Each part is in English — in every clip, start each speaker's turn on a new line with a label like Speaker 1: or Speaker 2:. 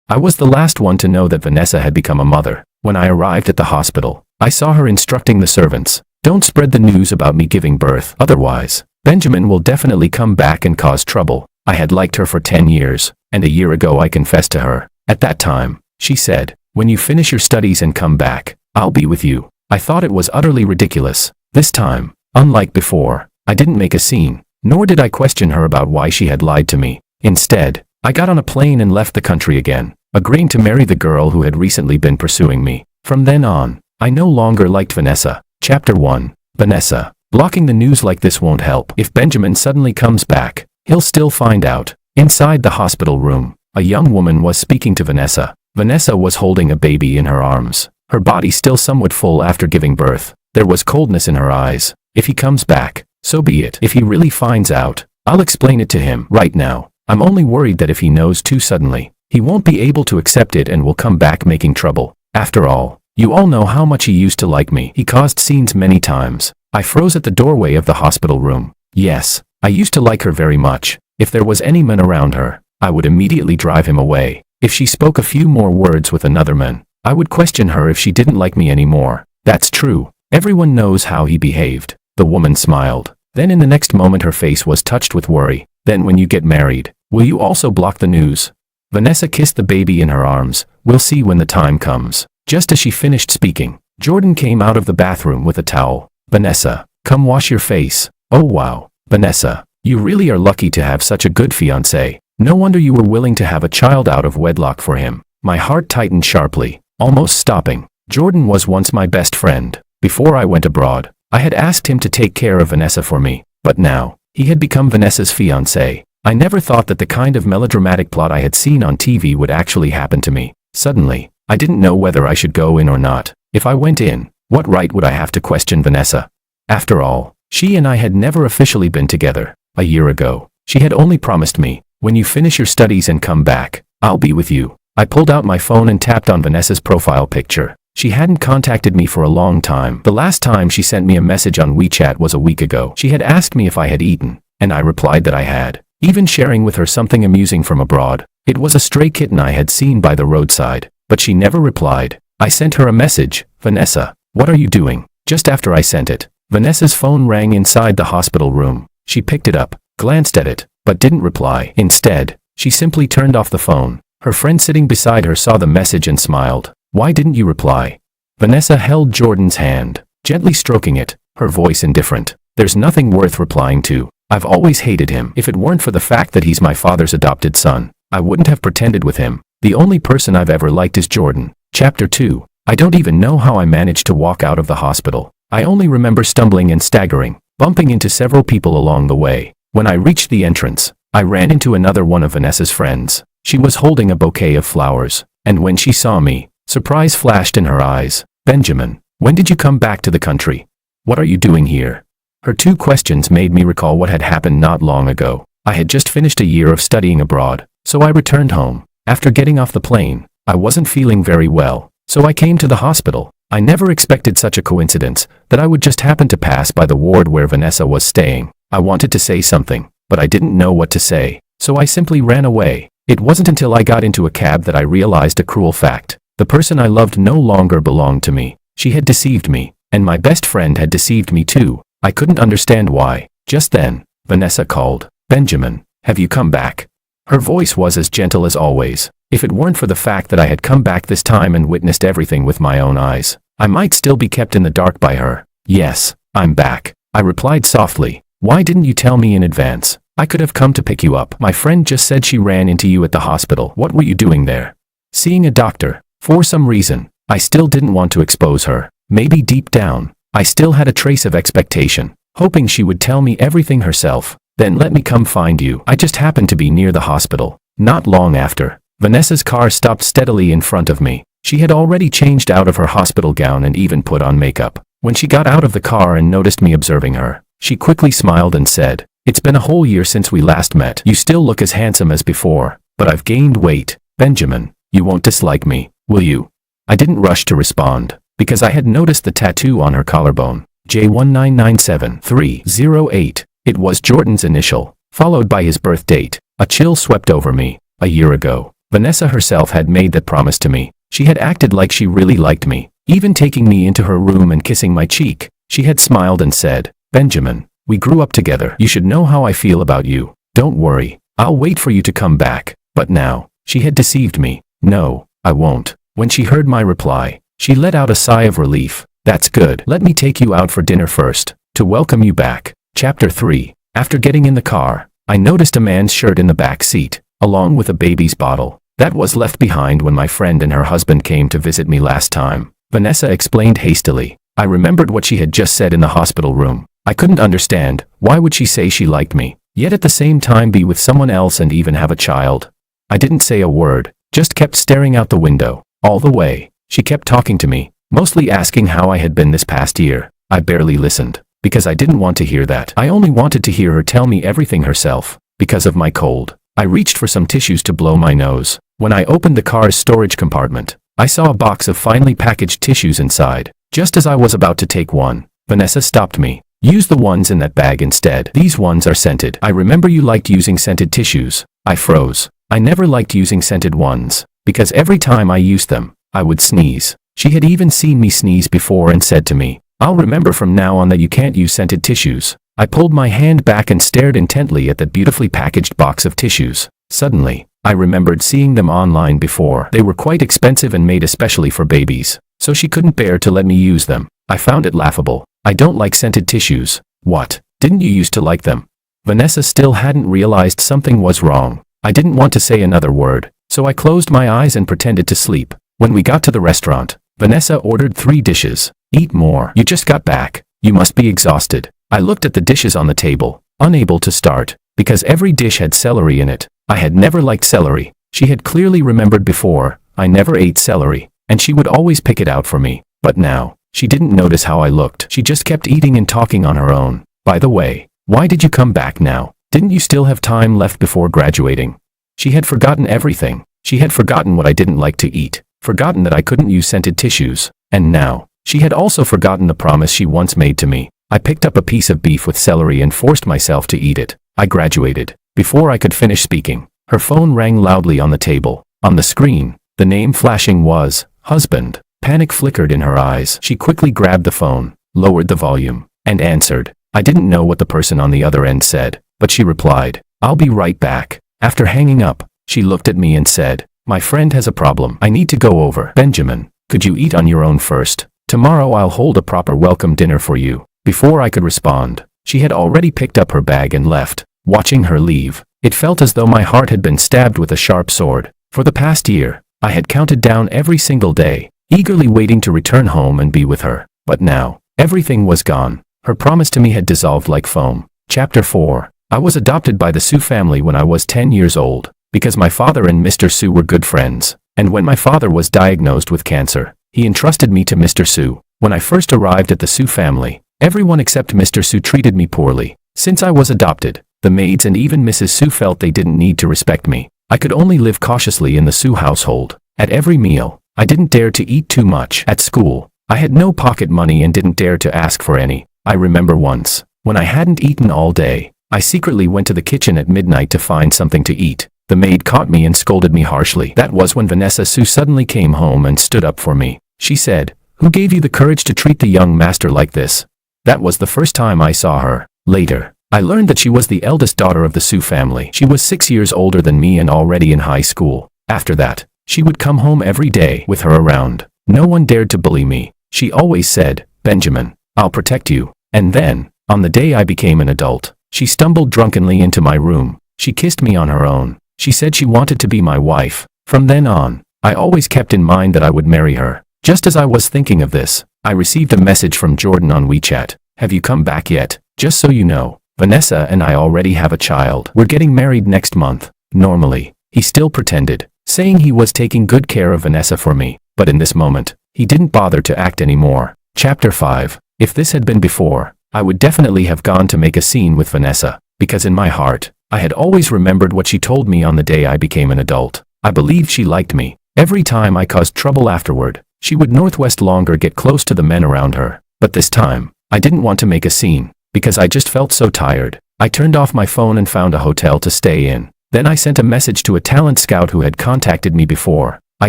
Speaker 1: I was the last one to know that Vanessa had become a mother. When I arrived at the hospital, I saw her instructing the servants, "Don't spread the news about me giving birth, otherwise, Benjamin will definitely come back and cause trouble." I had liked her for 10 years, and a year ago I confessed to her. At that time, she said, "When you finish your studies and come back, I'll be with you." I thought it was utterly ridiculous. This time, unlike before, I didn't make a scene, nor did I question her about why she had lied to me. Instead, I got on a plane and left the country again, agreeing to marry the girl who had recently been pursuing me. From then on, I no longer liked Vanessa. Chapter 1. Vanessa. Blocking the news like this won't help. If Benjamin suddenly comes back, he'll still find out. Inside the hospital room, a young woman was speaking to Vanessa. Vanessa was holding a baby in her arms, her body still somewhat full after giving birth. There was coldness in her eyes. If he comes back, so be it. If he really finds out, I'll explain it to him. Right now, I'm only worried that if he knows too suddenly, he won't be able to accept it and will come back making trouble. After all, you all know how much he used to like me. He caused scenes many times. I froze at the doorway of the hospital room. Yes, I used to like her very much. If there was any man around her, I would immediately drive him away. If she spoke a few more words with another man, I would question her if she didn't like me anymore. That's true. Everyone knows how he behaved. The woman smiled. Then in the next moment her face was touched with worry. Then when you get married, will you also block the news? Vanessa kissed the baby in her arms. We'll see when the time comes. Just as she finished speaking, Jordan came out of the bathroom with a towel. Vanessa, come wash your face. Oh wow. Vanessa, you really are lucky to have such a good fiancé. No wonder you were willing to have a child out of wedlock for him. My heart tightened sharply, almost stopping. Jordan was once my best friend. Before I went abroad, I had asked him to take care of Vanessa for me, but now, he had become Vanessa's fiancé. I never thought that the kind of melodramatic plot I had seen on TV would actually happen to me. Suddenly, I didn't know whether I should go in or not. If I went in, what right would I have to question Vanessa? After all, she and I had never officially been together. A year ago, she had only promised me, "When you finish your studies and come back, I'll be with you." I pulled out my phone and tapped on Vanessa's profile picture. She hadn't contacted me for a long time. The last time she sent me a message on WeChat was a week ago. She had asked me if I had eaten, and I replied that I had, even sharing with her something amusing from abroad. It was a stray kitten I had seen by the roadside, but she never replied. I sent her a message, "Vanessa, what are you doing?" Just after I sent it, Vanessa's phone rang inside the hospital room. She picked it up, glanced at it, but didn't reply. Instead, she simply turned off the phone. Her friend sitting beside her saw the message and smiled. "Why didn't you reply?" Vanessa held Jordan's hand, gently stroking it, her voice indifferent. "There's nothing worth replying to. I've always hated him. If it weren't for the fact that he's my father's adopted son, I wouldn't have pretended with him. The only person I've ever liked is Jordan." Chapter 2. I don't even know how I managed to walk out of the hospital. I only remember stumbling and staggering, bumping into several people along the way. When I reached the entrance, I ran into another one of Vanessa's friends. She was holding a bouquet of flowers, and when she saw me, surprise flashed in her eyes. "Benjamin, when did you come back to the country? What are you doing here?" Her two questions made me recall what had happened not long ago. I had just finished a year of studying abroad, so I returned home. After getting off the plane, I wasn't feeling very well, so I came to the hospital. I never expected such a coincidence, that I would just happen to pass by the ward where Vanessa was staying. I wanted to say something, but I didn't know what to say, so I simply ran away. It wasn't until I got into a cab that I realized a cruel fact. The person I loved no longer belonged to me. She had deceived me, and my best friend had deceived me too. I couldn't understand why. Just then, Vanessa called. "Benjamin, have you come back?" Her voice was as gentle as always. If it weren't for the fact that I had come back this time and witnessed everything with my own eyes, I might still be kept in the dark by her. "Yes, I'm back," I replied softly. "Why didn't you tell me in advance? I could have come to pick you up. My friend just said she ran into you at the hospital. What were you doing there?" "Seeing a doctor." For some reason, I still didn't want to expose her. Maybe deep down, I still had a trace of expectation, hoping she would tell me everything herself. "Then let me come find you." I just happened to be near the hospital. Not long after, Vanessa's car stopped steadily in front of me. She had already changed out of her hospital gown and even put on makeup. When she got out of the car and noticed me observing her, she quickly smiled and said, "It's been a whole year since we last met. You still look as handsome as before, but I've gained weight. Benjamin, you won't dislike me, will you?" I didn't rush to respond, because I had noticed the tattoo on her collarbone, J1997308. It was Jordan's initial, followed by his birth date. A chill swept over me. A year ago, Vanessa herself had made that promise to me. She had acted like she really liked me, even taking me into her room and kissing my cheek. She had smiled and said, "Benjamin, we grew up together. You should know how I feel about you. Don't worry. I'll wait for you to come back." But now, she had deceived me. "No, I won't." When she heard my reply, she let out a sigh of relief. "That's good. Let me take you out for dinner first, to welcome you back." Chapter 3. After getting in the car, I noticed a man's shirt in the back seat, along with a baby's bottle. That was left behind when my friend and her husband came to visit me last time. Vanessa explained hastily. I remembered what she had just said in the hospital room. I couldn't understand. Why would she say she liked me, yet at the same time be with someone else and even have a child? I didn't say a word, just kept staring out the window. All the way, she kept talking to me, mostly asking how I had been this past year. I barely listened, because I didn't want to hear that. I only wanted to hear her tell me everything herself. Because of my cold, I reached for some tissues to blow my nose. When I opened the car's storage compartment, I saw a box of finely packaged tissues inside. Just as I was about to take one, Vanessa stopped me. "Use the ones in that bag instead. These ones are scented. I remember you liked using scented tissues." I froze. I never liked using scented ones, because every time I used them, I would sneeze. She had even seen me sneeze before and said to me, "I'll remember from now on that you can't use scented tissues." I pulled my hand back and stared intently at that beautifully packaged box of tissues. Suddenly, I remembered seeing them online before. They were quite expensive and made especially for babies, so she couldn't bear to let me use them. I found it laughable. "I don't like scented tissues." "What? Didn't you used to like them?" Vanessa still hadn't realized something was wrong. I didn't want to say another word, so I closed my eyes and pretended to sleep. When we got to the restaurant, Vanessa ordered 3 dishes. "Eat more. You just got back. You must be exhausted." I looked at the dishes on the table, unable to start, because every dish had celery in it. I had never liked celery. She had clearly remembered before, I never ate celery, and she would always pick it out for me. But now, she didn't notice how I looked. She just kept eating and talking on her own. "By the way, why did you come back now? Didn't you still have time left before graduating?" She had forgotten everything. She had forgotten what I didn't like to eat, forgotten that I couldn't use scented tissues, and now, she had also forgotten the promise she once made to me. I picked up a piece of beef with celery and forced myself to eat it. I graduated. Before I could finish speaking, her phone rang loudly on the table. On the screen, the name flashing was, "Husband." Panic flickered in her eyes. She quickly grabbed the phone, lowered the volume, and answered. I didn't know what the person on the other end said, but she replied, "I'll be right back." After hanging up, she looked at me and said, "My friend has a problem. I need to go over. Benjamin, could you eat on your own first? Tomorrow I'll hold a proper welcome dinner for you." Before I could respond, she had already picked up her bag and left. Watching her leave, it felt as though my heart had been stabbed with a sharp sword. For the past year, I had counted down every single day, eagerly waiting to return home and be with her. But now, everything was gone. Her promise to me had dissolved like foam. Chapter 4. I was adopted by the Sue family when I was 10 years old, because my father and Mr. Sue were good friends. And when my father was diagnosed with cancer, he entrusted me to Mr. Sue. When I first arrived at the Sue family, everyone except Mr. Sue treated me poorly. Since I was adopted, the maids and even Mrs. Sue felt they didn't need to respect me. I could only live cautiously in the Sue household. At every meal, I didn't dare to eat too much. At school, I had no pocket money and didn't dare to ask for any. I remember once, when I hadn't eaten all day, I secretly went to the kitchen at midnight to find something to eat. The maid caught me and scolded me harshly. That was when Vanessa Sue suddenly came home and stood up for me. She said, "Who gave you the courage to treat the young master like this?" That was the first time I saw her. Later, I learned that she was the eldest daughter of the Sue family. She was 6 years older than me and already in high school. After that, she would come home every day with her around. No one dared to bully me. She always said, "Benjamin, I'll protect you." And then, on the day I became an adult, she stumbled drunkenly into my room. She kissed me on her own. She said she wanted to be my wife. From then on, I always kept in mind that I would marry her. Just as I was thinking of this, I received a message from Jordan on WeChat. "Have you come back yet? Just so you know, Vanessa and I already have a child. We're getting married next month." Normally, he still pretended, saying he was taking good care of Vanessa for me. But in this moment, he didn't bother to act anymore. Chapter 5. If this had been before, I would definitely have gone to make a scene with Vanessa, because in my heart, I had always remembered what she told me on the day I became an adult. I believed she liked me. Every time I caused trouble afterward, she would northwest longer get close to the men around her. But this time, I didn't want to make a scene, because I just felt so tired. I turned off my phone and found a hotel to stay in. Then I sent a message to a talent scout who had contacted me before. I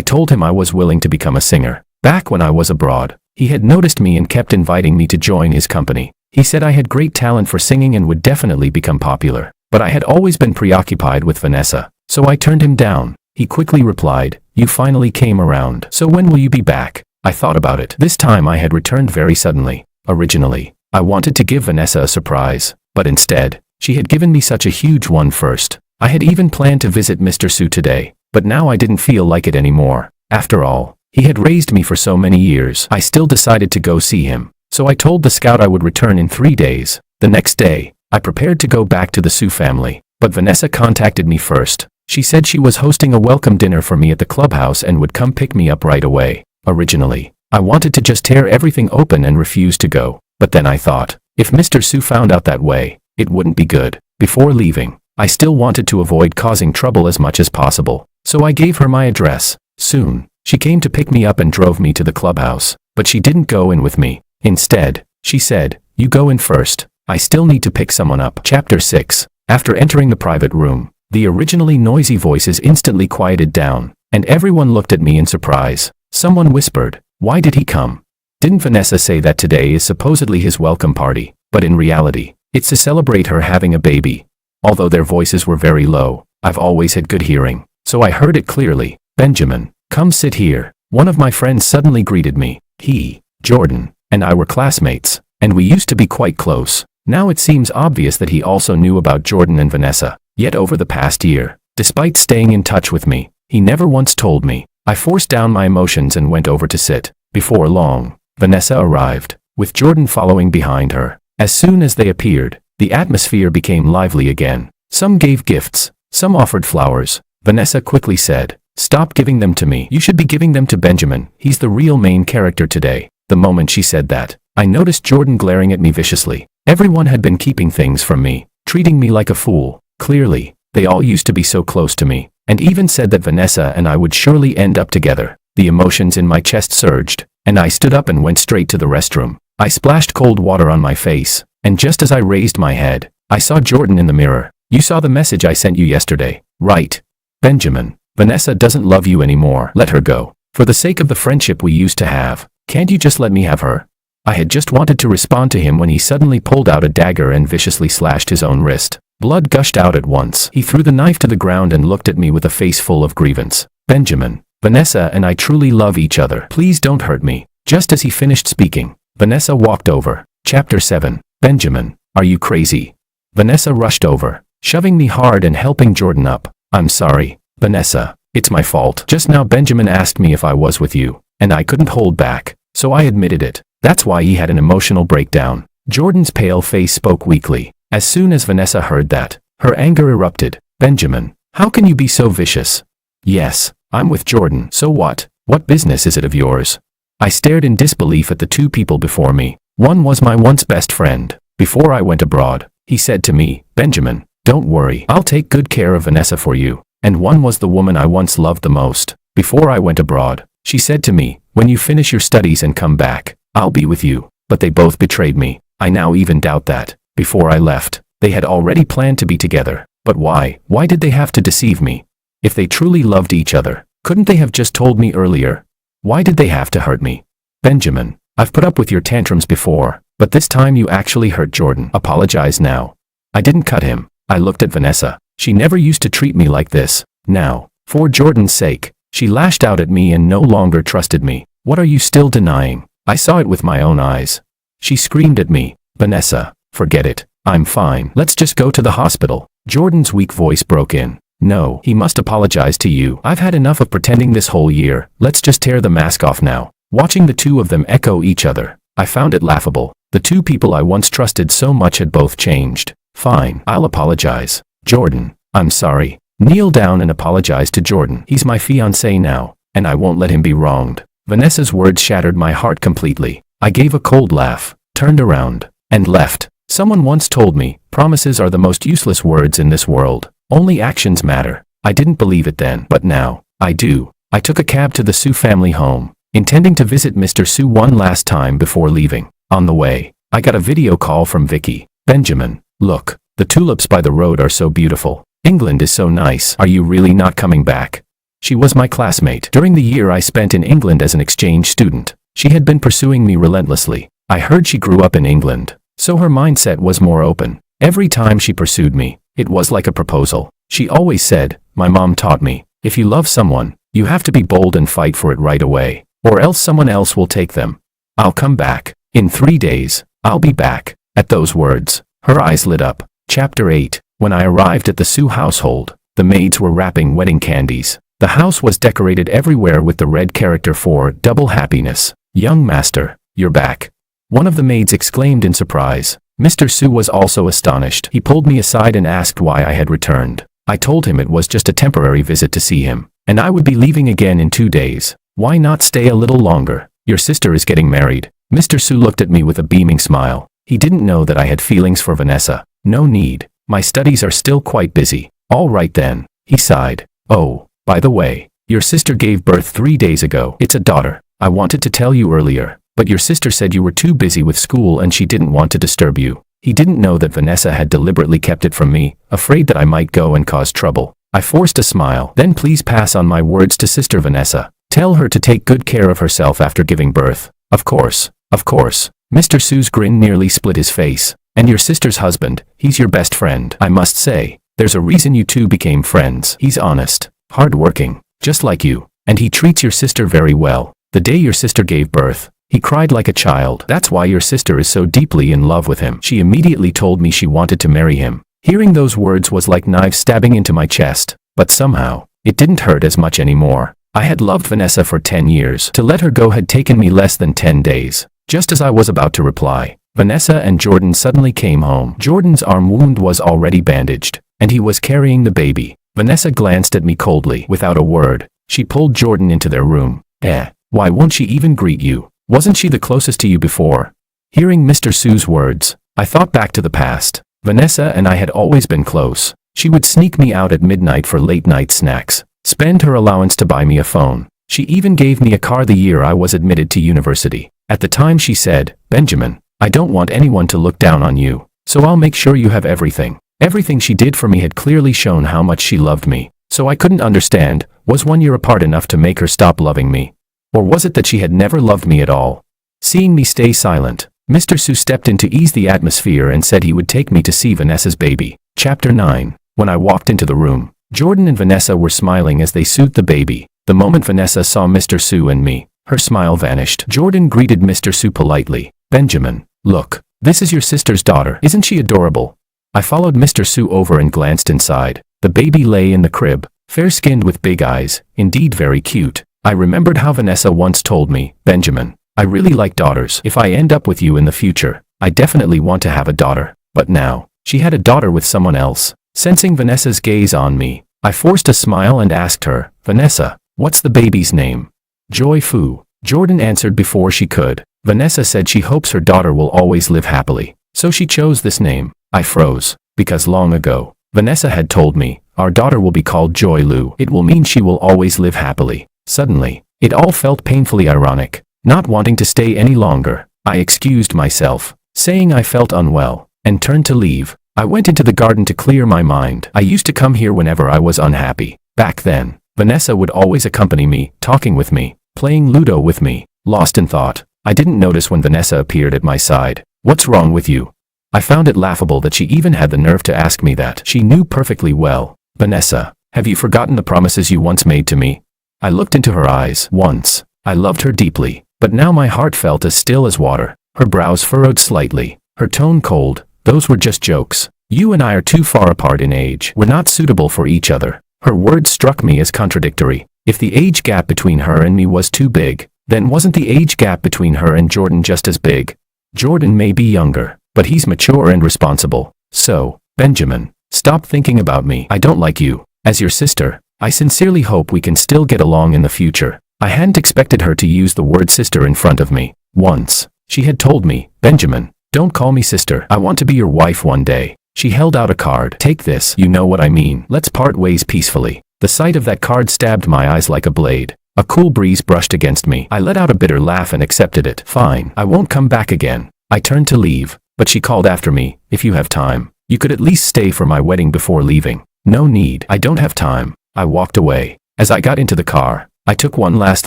Speaker 1: told him I was willing to become a singer. Back when I was abroad, he had noticed me and kept inviting me to join his company. He said I had great talent for singing and would definitely become popular. But I had always been preoccupied with Vanessa, so I turned him down. He quickly replied, "You finally came around. So when will you be back?" I thought about it. This time I had returned very suddenly. Originally, I wanted to give Vanessa a surprise, but instead, she had given me such a huge one first. I had even planned to visit Mr. Su today, but now I didn't feel like it anymore. After all, he had raised me for so many years. I still decided to go see him, so I told the scout I would return in 3 days. The next day, I prepared to go back to the Su family, but Vanessa contacted me first. She said she was hosting a welcome dinner for me at the clubhouse and would come pick me up right away. Originally, I wanted to just tear everything open and refuse to go, but then I thought, if Mr. Su found out that way, it wouldn't be good. Before leaving, I still wanted to avoid causing trouble as much as possible, so I gave her my address. Soon, she came to pick me up and drove me to the clubhouse, but she didn't go in with me. Instead, she said, "You go in first. I still need to pick someone up." Chapter 6. After entering the private room, the originally noisy voices instantly quieted down, and everyone looked at me in surprise. Someone whispered, "Why did he come? Didn't Vanessa say that today is supposedly his welcome party?" But in reality, it's to celebrate her having a baby. Although their voices were very low, I've always had good hearing, so I heard it clearly. "Benjamin, come sit here." One of my friends suddenly greeted me. He, Jordan, and I were classmates, and we used to be quite close. Now it seems obvious that he also knew about Jordan and Vanessa. Yet over the past year, despite staying in touch with me, he never once told me. I forced down my emotions and went over to sit. Before long, Vanessa arrived, with Jordan following behind her. As soon as they appeared, the atmosphere became lively again. Some gave gifts, some offered flowers. Vanessa quickly said, "Stop giving them to me. You should be giving them to Benjamin. He's the real main character today." The moment she said that, I noticed Jordan glaring at me viciously. Everyone had been keeping things from me, treating me like a fool. Clearly, they all used to be so close to me, and even said that Vanessa and I would surely end up together. The emotions in my chest surged, and I stood up and went straight to the restroom. I splashed cold water on my face, and just as I raised my head, I saw Jordan in the mirror. "You saw the message I sent you yesterday, right? Benjamin, Vanessa doesn't love you anymore. Let her go. For the sake of the friendship we used to have, can't you just let me have her?" I had just wanted to respond to him when he suddenly pulled out a dagger and viciously slashed his own wrist. Blood gushed out at once. He threw the knife to the ground and looked at me with a face full of grievance. "Benjamin, Vanessa and I truly love each other. Please don't hurt me." Just as he finished speaking, Vanessa walked over. Chapter 7. Benjamin, are you crazy? Vanessa rushed over, shoving me hard and helping Jordan up. "I'm sorry, Vanessa. It's my fault. Just now Benjamin asked me if I was with you, and I couldn't hold back, so I admitted it. That's why he had an emotional breakdown." Jordan's pale face spoke weakly. As soon as Vanessa heard that, her anger erupted. "Benjamin, how can you be so vicious?" "Yes, I'm with Jordan. So what? What business is it of yours?" I stared in disbelief at the two people before me. One was my once best friend. Before I went abroad, he said to me, "Benjamin, don't worry, I'll take good care of Vanessa for you." And one was the woman I once loved the most. Before I went abroad, she said to me, "When you finish your studies and come back, I'll be with you." But they both betrayed me. I now even doubt that. Before I left, they had already planned to be together. But why? Why did they have to deceive me? If they truly loved each other, couldn't they have just told me earlier? Why did they have to hurt me? "Benjamin, I've put up with your tantrums before, but this time you actually hurt Jordan. Apologize now." I didn't cut him. I looked at Vanessa. She never used to treat me like this. Now, for Jordan's sake, she lashed out at me and no longer trusted me. "What are you still denying? I saw it with my own eyes." She screamed at me. "Vanessa, forget it. I'm fine. Let's just go to the hospital." Jordan's weak voice broke in. "No, he must apologize to you. I've had enough of pretending this whole year. Let's just tear the mask off now." Watching the two of them echo each other, I found it laughable. The two people I once trusted so much had both changed. "Fine, I'll apologize. Jordan, I'm sorry." "Kneel down and apologize to Jordan. He's my fiancé now, and I won't let him be wronged." Vanessa's words shattered my heart completely. I gave a cold laugh, turned around, and left. Someone once told me, promises are the most useless words in this world. Only actions matter. I didn't believe it then, but now, I do. I took a cab to the Su family home, intending to visit Mr. Su one last time before leaving. On the way, I got a video call from Vicky. "Benjamin, look, the tulips by the road are so beautiful. England is so nice. Are you really not coming back? She was my classmate during the year I spent in England as an exchange student. She had been pursuing me relentlessly. I heard she grew up in England, so her mindset was more open. Every time she pursued me, it was like a proposal. She always said, my mom taught me, if you love someone, you have to be bold and fight for it right away, or else someone else will take them. I'll come back. In 3 days, I'll be back. At those words, her eyes lit up. Chapter 8. When I arrived at the Sue household, the maids were wrapping wedding candies. The house was decorated everywhere with the red character for double happiness. Young master, you're back. One of the maids exclaimed in surprise. Mr. Sue was also astonished. He pulled me aside and asked why I had returned. I told him it was just a temporary visit to see him, and I would be leaving again in 2 days. Why not stay a little longer? Your sister is getting married. Mr. Sue looked at me with a beaming smile. He didn't know that I had feelings for Vanessa. No need. My studies are still quite busy. All right then. He sighed. Oh, by the way, your sister gave birth 3 days ago. It's a daughter. I wanted to tell you earlier, but your sister said you were too busy with school and she didn't want to disturb you. He didn't know that Vanessa had deliberately kept it from me, afraid that I might go and cause trouble. I forced a smile. Then please pass on my words to Sister Vanessa. Tell her to take good care of herself after giving birth. Of course. Of course. Mr. Sue's grin nearly split his face. And your sister's husband, he's your best friend. I must say, there's a reason you two became friends. He's honest, hardworking, just like you, and he treats your sister very well. The day your sister gave birth, he cried like a child. That's why your sister is so deeply in love with him. She immediately told me she wanted to marry him. Hearing those words was like knives stabbing into my chest, but somehow, it didn't hurt as much anymore. I had loved Vanessa for 10 years. To let her go had taken me less than 10 days. Just as I was about to reply, Vanessa and Jordan suddenly came home. Jordan's arm wound was already bandaged, and he was carrying the baby. Vanessa glanced at me coldly. Without a word, she pulled Jordan into their room. Why won't she even greet you? Wasn't she the closest to you before? Hearing Mr. Sue's words, I thought back to the past. Vanessa and I had always been close. She would sneak me out at midnight for late-night snacks, spend her allowance to buy me a phone. She even gave me a car the year I was admitted to university. At the time she said, Benjamin, I don't want anyone to look down on you, so I'll make sure you have everything. Everything she did for me had clearly shown how much she loved me. So I couldn't understand, was 1 year apart enough to make her stop loving me? Or was it that she had never loved me at all? Seeing me stay silent, Mr. Sue stepped in to ease the atmosphere and said he would take me to see Vanessa's baby. Chapter 9. When I walked into the room, Jordan and Vanessa were smiling as they soothed the baby. The moment Vanessa saw Mr. Sue and me, her smile vanished. Jordan greeted Mr. Sue politely. Benjamin, look, this is your sister's daughter. Isn't she adorable? I followed Mr. Sue over and glanced inside. The baby lay in the crib, fair-skinned with big eyes, indeed very cute. I remembered how Vanessa once told me, Benjamin, I really like daughters. If I end up with you in the future, I definitely want to have a daughter. But now, she had a daughter with someone else. Sensing Vanessa's gaze on me, I forced a smile and asked her, Vanessa, what's the baby's name? Joy Fu. Jordan answered before she could. Vanessa said she hopes her daughter will always live happily, so she chose this name. I froze, because long ago, Vanessa had told me, our daughter will be called Joy Lu. It will mean she will always live happily. Suddenly, it all felt painfully ironic. Not wanting to stay any longer, I excused myself, saying I felt unwell, and turned to leave. I went into the garden to clear my mind. I used to come here whenever I was unhappy. Back then, Vanessa would always accompany me, talking with me, playing Ludo with me. Lost in thought, I didn't notice when Vanessa appeared at my side. What's wrong with you? I found it laughable that she even had the nerve to ask me that. She knew perfectly well. Vanessa, have you forgotten the promises you once made to me? I looked into her eyes. Once, I loved her deeply, but now my heart felt as still as water. Her brows furrowed slightly, her tone cold. Those were just jokes. You and I are too far apart in age. We're not suitable for each other. Her words struck me as contradictory. If the age gap between her and me was too big, then wasn't the age gap between her and Jordan just as big? Jordan may be younger, but he's mature and responsible. So, Benjamin, stop thinking about me. I don't like you. As your sister, I sincerely hope we can still get along in the future. I hadn't expected her to use the word sister in front of me. Once, she had told me, Benjamin, don't call me sister. I want to be your wife one day. She held out a card. Take this. You know what I mean. Let's part ways peacefully. The sight of that card stabbed my eyes like a blade. A cool breeze brushed against me. I let out a bitter laugh and accepted it. Fine. I won't come back again. I turned to leave, but she called after me. If you have time, you could at least stay for my wedding before leaving. No need. I don't have time. I walked away. As I got into the car, I took one last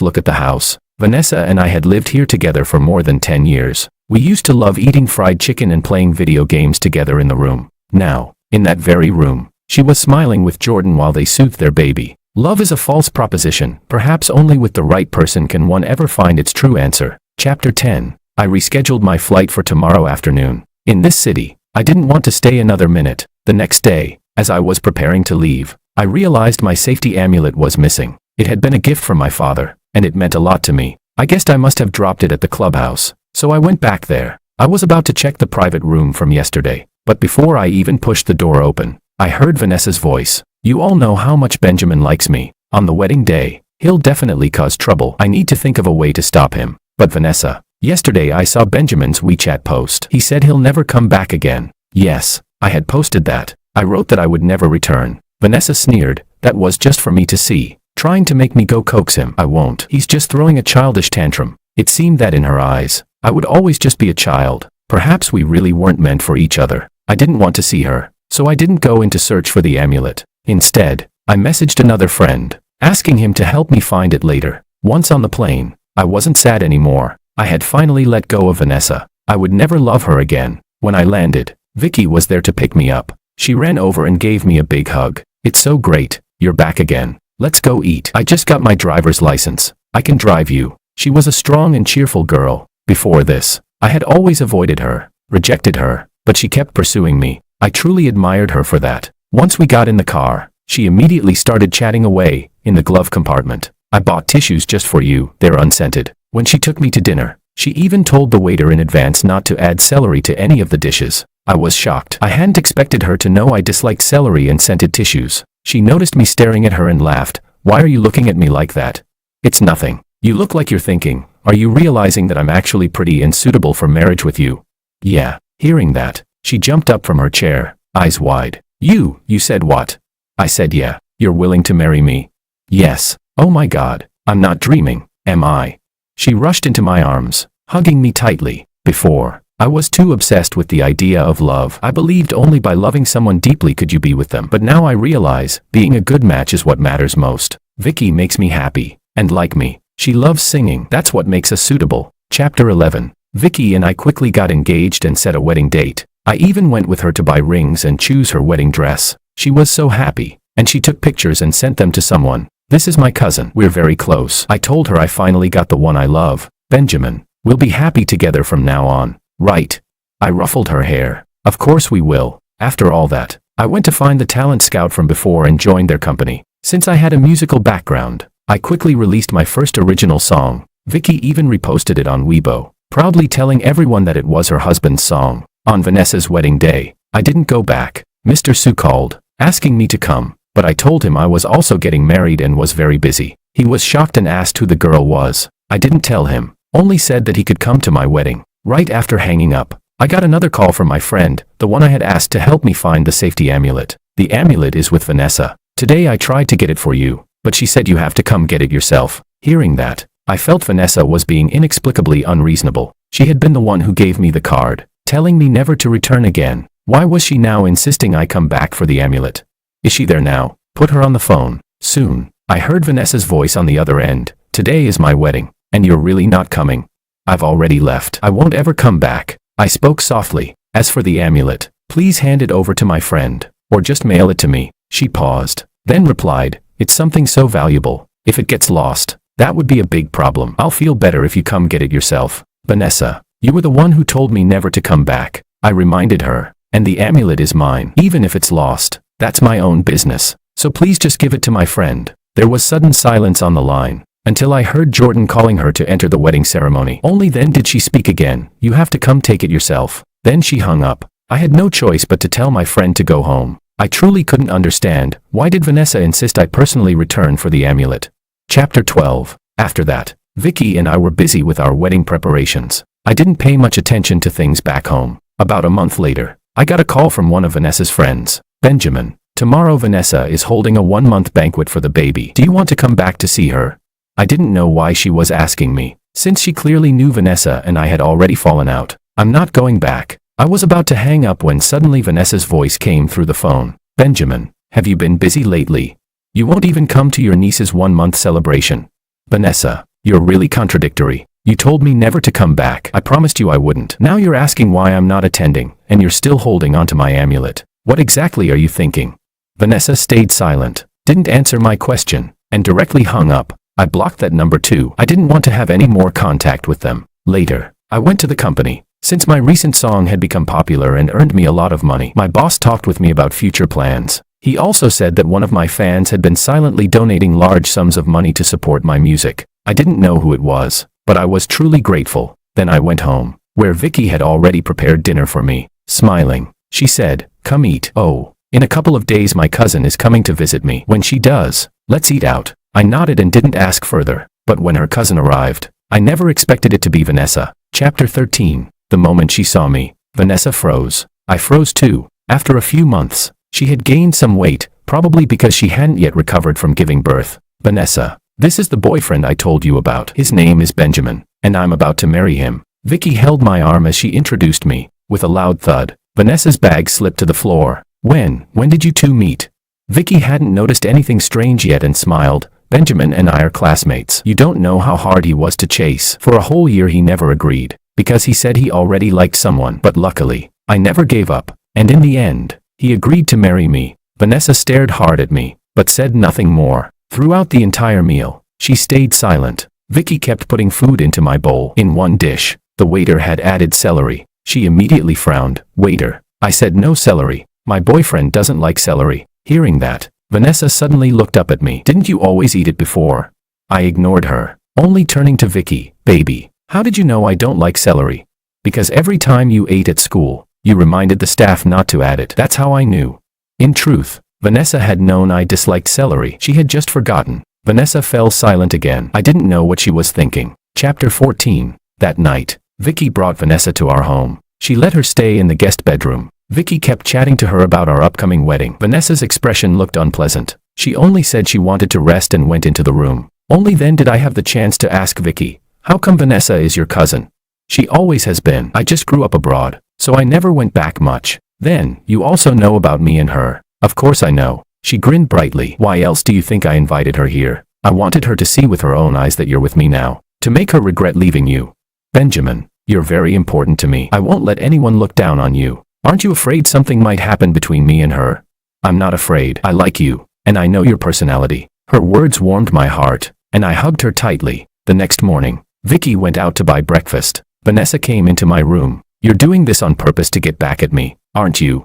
Speaker 1: look at the house. Vanessa and I had lived here together for more than 10 years. We used to love eating fried chicken and playing video games together in the room. Now, in that very room, she was smiling with Jordan while they soothed their baby. Love is a false proposition. Perhaps only with the right person can one ever find its true answer. Chapter 10. I rescheduled my flight for tomorrow afternoon. In this city, I didn't want to stay another minute. The next day, as I was preparing to leave, I realized my safety amulet was missing. It had been a gift from my father, and it meant a lot to me. I guessed I must have dropped it at the clubhouse, so I went back there. I was about to check the private room from yesterday, but before I even pushed the door open, I heard Vanessa's voice. You all know how much Benjamin likes me. On the wedding day, he'll definitely cause trouble. I need to think of a way to stop him. But Vanessa, yesterday I saw Benjamin's WeChat post. He said he'll never come back again. Yes, I had posted that. I wrote that I would never return. Vanessa sneered. That was just for me to see. Trying to make me go coax him. I won't. He's just throwing a childish tantrum. It seemed that in her eyes, I would always just be a child. Perhaps we really weren't meant for each other. I didn't want to see her, so I didn't go in to search for the amulet. Instead, I messaged another friend, asking him to help me find it later. Once on the plane, I wasn't sad anymore. I had finally let go of Vanessa. I would never love her again. When I landed, Vicky was there to pick me up. She ran over and gave me a big hug. It's so great. You're back again. Let's go eat. I just got my driver's license. I can drive you. She was a strong and cheerful girl. Before this, I had always avoided her, rejected her, but she kept pursuing me. I truly admired her for that. Once we got in the car, she immediately started chatting away in the glove compartment. I bought tissues just for you. They're unscented. When she took me to dinner, she even told the waiter in advance not to add celery to any of the dishes. I was shocked. I hadn't expected her to know I disliked celery and scented tissues. She noticed me staring at her and laughed. Why are you looking at me like that? It's nothing. You look like you're thinking, are you realizing that I'm actually pretty and suitable for marriage with you? Yeah. Hearing that, she jumped up from her chair, eyes wide. You said what? I said yeah. You're willing to marry me? Yes. Oh my God. I'm not dreaming, am I? She rushed into my arms, hugging me tightly. Before, I was too obsessed with the idea of love. I believed only by loving someone deeply could you be with them. But now I realize, being a good match is what matters most. Vicky makes me happy. And like me, she loves singing. That's what makes us suitable. Chapter 11. Vicky and I quickly got engaged and set a wedding date. I even went with her to buy rings and choose her wedding dress. She was so happy, and she took pictures and sent them to someone. This is my cousin. We're very close. I told her I finally got the one I love, Benjamin. We'll be happy together from now on. Right. I ruffled her hair. Of course we will. After all that, I went to find the talent scout from before and joined their company. Since I had a musical background, I quickly released my first original song. Vicky even reposted it on Weibo, proudly telling everyone that it was her husband's song. On Vanessa's wedding day, I didn't go back. Mr. Su called, asking me to come, but I told him I was also getting married and was very busy. He was shocked and asked who the girl was. I didn't tell him, only said that he could come to my wedding. Right after hanging up, I got another call from my friend, the one I had asked to help me find the safety amulet. The amulet is with Vanessa. Today I tried to get it for you, but she said you have to come get it yourself. Hearing that, I felt Vanessa was being inexplicably unreasonable. She had been the one who gave me the card, telling me never to return again. Why was she now insisting I come back for the amulet? Is she there now? Put her on the phone. Soon, I heard Vanessa's voice on the other end. Today is my wedding, and you're really not coming. I've already left. I won't ever come back. I spoke softly. As for the amulet, please hand it over to my friend, or just mail it to me. She paused, then replied, it's something so valuable. If it gets lost, that would be a big problem. I'll feel better if you come get it yourself. Vanessa, you were the one who told me never to come back. I reminded her, and the amulet is mine. Even if it's lost, that's my own business. So please just give it to my friend. There was sudden silence on the line, until I heard Jordan calling her to enter the wedding ceremony. Only then did she speak again. You have to come take it yourself. Then she hung up. I had no choice but to tell my friend to go home. I truly couldn't understand, why did Vanessa insist I personally return for the amulet? Chapter 12. After that, Vicky and I were busy with our wedding preparations. I didn't pay much attention to things back home. About a month later, I got a call from one of Vanessa's friends, Benjamin. Tomorrow Vanessa is holding a 1-month banquet for the baby. Do you want to come back to see her? I didn't know why she was asking me, since she clearly knew Vanessa and I had already fallen out. I'm not going back. I was about to hang up when suddenly Vanessa's voice came through the phone. Benjamin, Have you been busy lately? You won't even come to your niece's 1-month celebration. Vanessa, you're really contradictory. You told me never to come back. I promised you I wouldn't. Now you're asking why I'm not attending, and you're still holding onto my amulet. What exactly are you thinking? Vanessa stayed silent, didn't answer my question, and directly hung up. I blocked that number too. I didn't want to have any more contact with them. Later, I went to the company. Since my recent song had become popular and earned me a lot of money, my boss talked with me about future plans. He also said that one of my fans had been silently donating large sums of money to support my music. I didn't know who it was, but I was truly grateful. Then I went home, where Vicky had already prepared dinner for me. Smiling, she said, "Come eat." "Oh, in a couple of days my cousin is coming to visit me. When she does, let's eat out." I nodded and didn't ask further, but when her cousin arrived, I never expected it to be Vanessa. Chapter 13. The moment she saw me, Vanessa froze. I froze too. After a few months, she had gained some weight, probably because she hadn't yet recovered from giving birth. "Vanessa, this is the boyfriend I told you about. His name is Benjamin, and I'm about to marry him." Vicky held my arm as she introduced me. With a loud thud, Vanessa's bag slipped to the floor. When did you two meet?" Vicky hadn't noticed anything strange yet and smiled. "Benjamin and I are classmates. You don't know how hard he was to chase. For a whole year he never agreed, because he said he already liked someone. But luckily, I never gave up, and in the end, he agreed to marry me." Vanessa stared hard at me, but said nothing more. Throughout the entire meal, she stayed silent. Vicky kept putting food into my bowl. In one dish, the waiter had added celery. She immediately frowned. "Waiter," I said, "no celery. My boyfriend doesn't like celery." Hearing that, Vanessa suddenly looked up at me. "Didn't you always eat it before?" I ignored her, only turning to Vicky. "Baby, how did you know I don't like celery?" "Because every time you ate at school, you reminded the staff not to add it. That's how I knew." In truth, Vanessa had known I disliked celery. She had just forgotten. Vanessa fell silent again. I didn't know what she was thinking. Chapter 14. That night, Vicky brought Vanessa to our home. She let her stay in the guest bedroom. Vicky kept chatting to her about our upcoming wedding. Vanessa's expression looked unpleasant. She only said she wanted to rest and went into the room. Only then did I have the chance to ask Vicky, "How come Vanessa is your cousin?" "She always has been. I just grew up abroad, so I never went back much." "Then, you also know about me and her." "Of course I know." She grinned brightly. "Why else do you think I invited her here?" "I wanted her to see with her own eyes that you're with me now, to make her regret leaving you." "Benjamin, you're very important to me. I won't let anyone look down on you." "Aren't you afraid something might happen between me and her?" "I'm not afraid. I like you, and I know your personality." Her words warmed my heart, and I hugged her tightly. The next morning, Vicky went out to buy breakfast. Vanessa came into my room. "You're doing this on purpose to get back at me, aren't you?"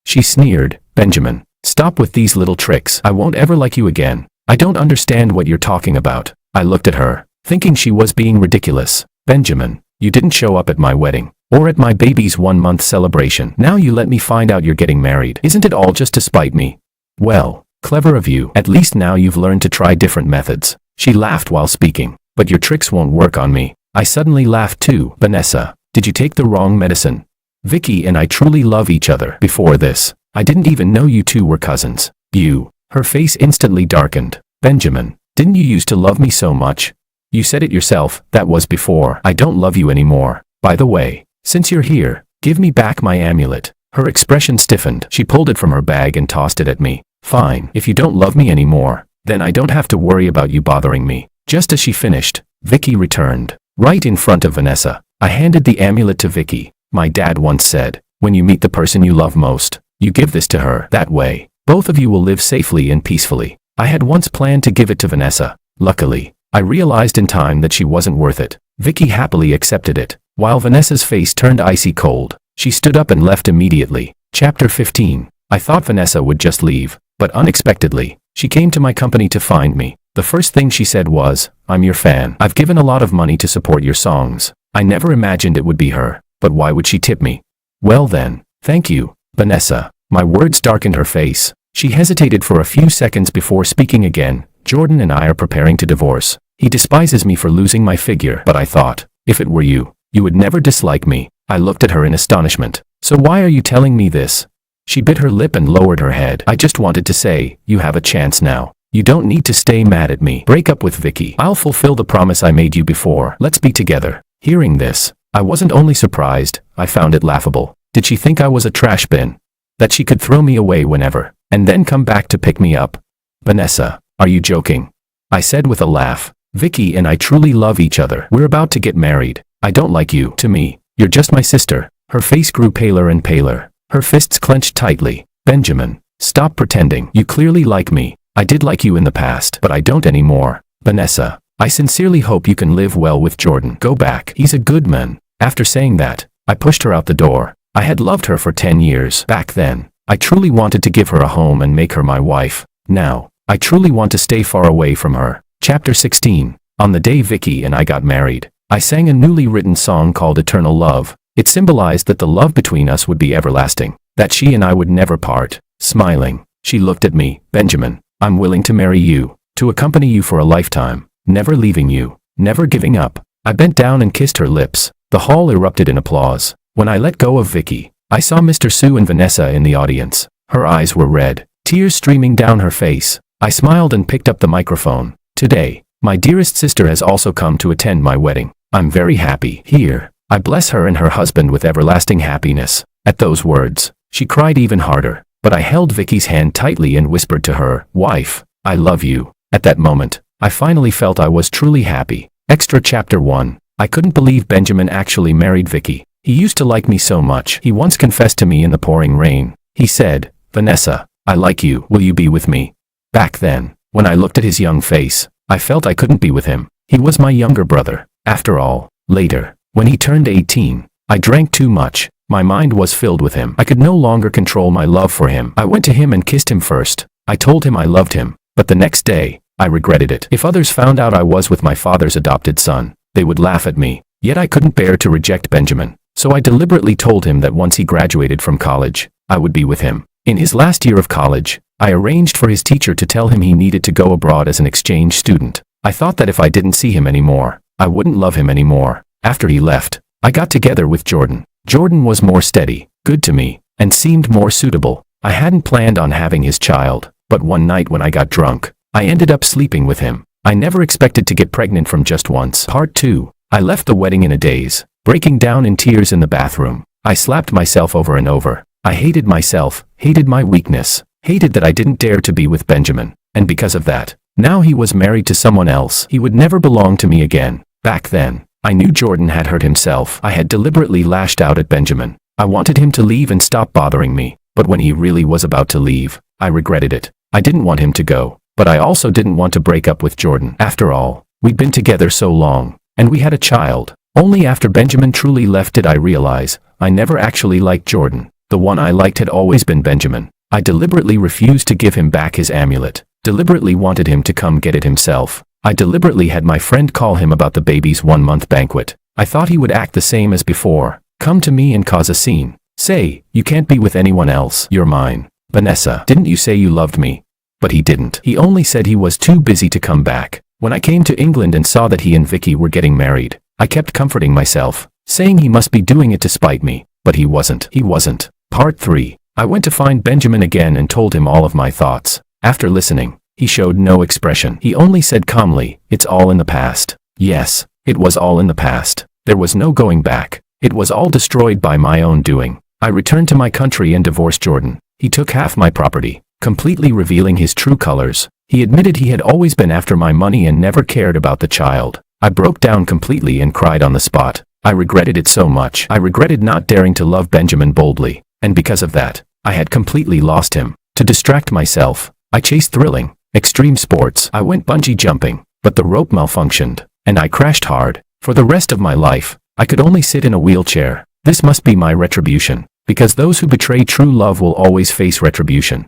Speaker 1: She sneered. "Benjamin, stop with these little tricks. I won't ever like you again." "I don't understand what you're talking about." I looked at her, thinking she was being ridiculous. "Benjamin, you didn't show up at my wedding, or at my baby's 1-month celebration. Now you let me find out you're getting married. Isn't it all just to spite me?" "Well, clever of you. At least now you've learned to try different methods." She laughed while speaking. "But your tricks won't work on me." I suddenly laughed too. "Vanessa, did you take the wrong medicine? Vicky and I truly love each other. Before this, I didn't even know you two were cousins." "You." Her face instantly darkened. "Benjamin, didn't you used to love me so much? You said it yourself. That was before. I don't love you anymore. By the way, since you're here, give me back my amulet." Her expression stiffened. She pulled it from her bag and tossed it at me. "Fine. If you don't love me anymore, then I don't have to worry about you bothering me." Just as she finished, Vicky returned. Right in front of Vanessa, I handed the amulet to Vicky. "My dad once said, when you meet the person you love most, you give this to her. That way, both of you will live safely and peacefully." I had once planned to give it to Vanessa. Luckily, I realized in time that she wasn't worth it. Vicky happily accepted it, while Vanessa's face turned icy cold. She stood up and left immediately. Chapter 15. I thought Vanessa would just leave, but unexpectedly, she came to my company to find me. The first thing she said was, "I'm your fan. I've given a lot of money to support your songs." I never imagined it would be her, but why would she tip me? "Well then, thank you, Vanessa." My words darkened her face. She hesitated for a few seconds before speaking again. "Jordan and I are preparing to divorce. He despises me for losing my figure, but I thought, if it were you, you would never dislike me." I looked at her in astonishment. "So why are you telling me this?" She bit her lip and lowered her head. "I just wanted to say, you have a chance now. You don't need to stay mad at me. Break up with Vicky. I'll fulfill the promise I made you before. Let's be together." Hearing this, I wasn't only surprised, I found it laughable. Did she think I was a trash bin? That she could throw me away whenever? and then come back to pick me up. Vanessa, are you joking? I said with a laugh. Vicky and I truly love each other. We're about to get married. I don't like you. To me, you're just my sister. Her face grew paler and paler. Her fists clenched tightly. Benjamin, stop pretending. You clearly like me. I did like you in the past, but I don't anymore. Vanessa, I sincerely hope you can live well with Jordan. Go back. He's a good man. After saying that, I pushed her out the door. I had loved her for 10 years. Back then, I truly wanted to give her a home and make her my wife. Now, I truly want to stay far away from her. Chapter 16. On the day Vicky and I got married, I sang a newly written song called Eternal Love. It symbolized that the love between us would be everlasting, that she and I would never part. Smiling, she looked at me. Benjamin, I'm willing to marry you, to accompany you for a lifetime, never leaving you, never giving up. I bent down and kissed her lips. The hall erupted in applause. When I let go of Vicky, I saw Mr. Sue and Vanessa in the audience. Her eyes were red, tears streaming down her face. I smiled and picked up the microphone. Today, my dearest sister has also come to attend my wedding. I'm very happy. Here, I bless her and her husband with everlasting happiness. At those words, she cried even harder, but I held Vicky's hand tightly and whispered to her, "Wife, I love you." At that moment, I finally felt I was truly happy. Extra Chapter 1. I couldn't believe Benjamin actually married Vicky. He used to like me so much. He once confessed to me in the pouring rain. He said, "Vanessa, I like you. Will you be with me?" Back then, when I looked at his young face, I felt I couldn't be with him. He was my younger brother. After all, later, when he turned 18, I drank too much. My mind was filled with him. I could no longer control my love for him. I went to him and kissed him first. I told him I loved him, but the next day, I regretted it. If others found out I was with my father's adopted son, they would laugh at me. Yet I couldn't bear to reject Benjamin. So I deliberately told him that once he graduated from college, I would be with him. In his last year of college, I arranged for his teacher to tell him he needed to go abroad as an exchange student. I thought that if I didn't see him anymore, I wouldn't love him anymore. After he left, I got together with Jordan. Jordan was more steady, good to me, and seemed more suitable. I hadn't planned on having his child, but one night when I got drunk, I ended up sleeping with him. I never expected to get pregnant from just once. Part 2. I left the wedding in a daze, breaking down in tears in the bathroom. I slapped myself over and over. I hated myself, hated my weakness, hated that I didn't dare to be with Benjamin. And because of that, now he was married to someone else. He would never belong to me again. Back then, I knew Jordan had hurt himself. I had deliberately lashed out at Benjamin. I wanted him to leave and stop bothering me. But when he really was about to leave, I regretted it. I didn't want him to go, but I also didn't want to break up with Jordan. After all, we'd been together so long, and we had a child. Only after Benjamin truly left did I realize I never actually liked Jordan. The one I liked had always been Benjamin. I deliberately refused to give him back his amulet, deliberately wanted him to come get it himself. I deliberately had my friend call him about the baby's 1-month banquet. I thought he would act the same as before, come to me and cause a scene. Say, "You can't be with anyone else. You're mine. Vanessa, didn't you say you loved me?" But he didn't. He only said he was too busy to come back. When I came to England and saw that he and Vicky were getting married, I kept comforting myself, saying he must be doing it to spite me. But he wasn't. He wasn't. Part 3. I went to find Benjamin again and told him all of my thoughts. After listening, he showed no expression. He only said calmly, "It's all in the past." Yes, it was all in the past. There was no going back. It was all destroyed by my own doing. I returned to my country and divorced Jordan. He took half my property, completely revealing his true colors. He admitted he had always been after my money and never cared about the child. I broke down completely and cried on the spot. I regretted it so much. I regretted not daring to love Benjamin boldly. And because of that, I had completely lost him. To distract myself, I chased thrilling, extreme sports. I went bungee jumping, but the rope malfunctioned, and I crashed hard. For the rest of my life, I could only sit in a wheelchair. This must be my retribution, because those who betray true love will always face retribution.